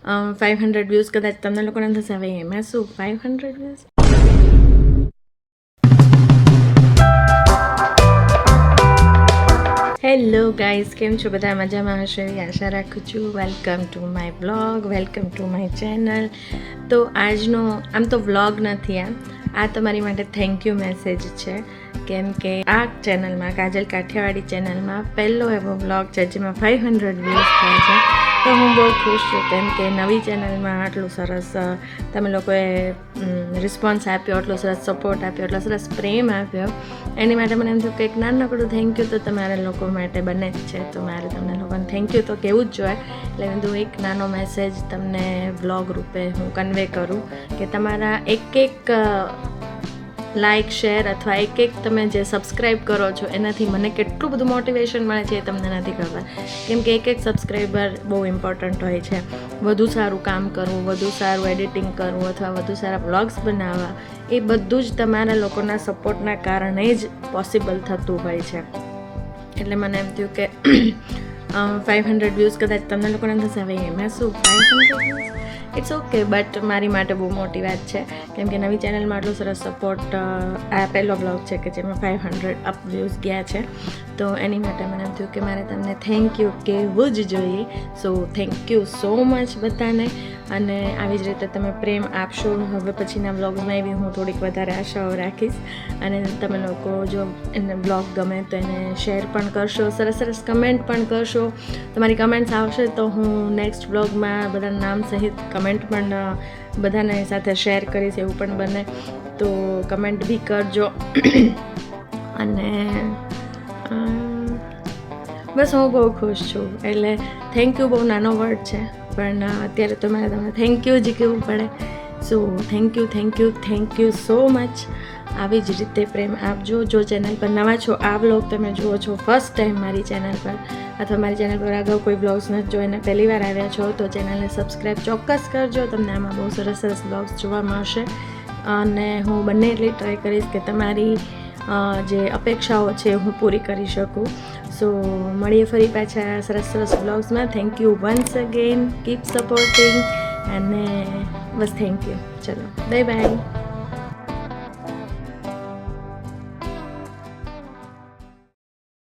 500 views કદાચ તમને લોકોને થશે હવે એમાં શું 500 વ્યૂઝ. હેલો ગાઈઝ, કેમ છો બધા? મજામાં હશો એવી આશા રાખું છું. Welcome to my vlog, welcome to my channel. તો આજનો આમ તો વ્લોગ નથી, આ તમારી માટે થેન્ક યુ મેસેજ છે. કેમ કે આ ચેનલમાં, કાજલ કાઠિયાવાડી ચેનલમાં પહેલો એવો વ્લોગ છે જેમાં 500 વ્યૂઝ થાય છે. તો હું બહુ ખુશ છું, કેમ કે નવી ચેનલમાં આટલું સરસ તમે લોકોએ રિસ્પોન્સ આપ્યો, આટલો સરસ સપોર્ટ આપ્યો, આટલો સરસ પ્રેમ આપ્યો. એની માટે મને એમ થયું કે એક નાનકડું થેન્ક યુ તો તમારા લોકો માટે બને જ છે. તો મારે તમને લોકોને થેન્ક યુ તો કહેવું જ જોઈએ. એટલે મેં કીધું એક નાનો મેસેજ તમને વ્લોગ રૂપે હું કન્વે કરું કે તમારા એક લાઇક, શેર અથવા એક તમે જે સબસ્ક્રાઈબ કરો છો એનાથી મને કેટલું બધું મોટિવેશન મળે છે એ તમને નથી ખબર. કેમ કે એક સબસ્ક્રાઈબર બહુ ઇમ્પોર્ટન્ટ હોય છે. વધુ સારું કામ કરવું, વધુ સારું એડિટિંગ કરવું અથવા વધુ સારા વ્લોગ્સ બનાવવા, એ બધું જ તમારા લોકોના સપોર્ટના કારણે જ પોસિબલ થતું હોય છે. એટલે મને એમ થયું કે 500 વ્યૂઝ કદાચ તમને લોકોને થશે હવે એમાં શું 500 વ્યૂઝ, ઇટ્સ ઓકે. બટ મારી માટે બહુ મોટી વાત છે, કેમ કે નવી ચેનલમાં આટલો સરસ સપોર્ટ. આ પહેલો બ્લોગ છે કે જેમાં 500 અપ વ્યૂઝ ગયા છે. તો એની માટે મને એમ થયું કે મારે તમને થેન્ક યુ કહેવું જ જોઈએ. So thank you so much બધાને. અને આવી જ રીતે તમે પ્રેમ આપશો. હવે પછીના બ્લોગ્સમાં એવી હું થોડીક વધારે આશાઓ રાખીશ. અને તમે લોકો જો એને બ્લોગ ગમે તો એને શેર પણ કરશો, સરસ સરસ કમેન્ટ પણ કરશો. તમારી કમેન્ટ્સ આવશે તો હું નેક્સ્ટ બ્લોગમાં બધાના નામ સહિત કમેન્ટ પણ બધાને સાથે શેર કરીશ, એવું પણ બને તો કમેન્ટ બી કરજો. અને બસ હું બહુ ખુશ છું. એટલે થેન્ક યુ બહુ નાનો વર્ડ છે, પણ અત્યારે તો મારે તમને થેન્ક યુ જ કહેવું પડે. So thank you, thank you, thank you so much. આવી જ રીતે પ્રેમ આપજો. જો ચેનલ પર નવા છો, આ વ્લોગ તમે જુઓ છો ફર્સ્ટ ટાઈમ મારી ચેનલ પર, અથવા મારી ચેનલ પર અગાઉ કોઈ વ્લોગ્સ નથી જોઈને પહેલી વાર આવ્યા છો, તો ચેનલને સબસ્ક્રાઈબ ચોક્કસ કરજો. તમને આમાં બહુ સરસ સરસ વ્લોગ્સ જોવા મળશે. અને હું બંને એટલી ટ્રાય કરીશ કે તમારી જે અપેક્ષાઓ છે હું પૂરી કરી શકું. સો મળીએ ફરી પાછા સરસ સરસ વ્લોગ્સમાં. Thank you once again. Keep supporting. અને બસ થેન્ક યુ. ચલો બાય બાય.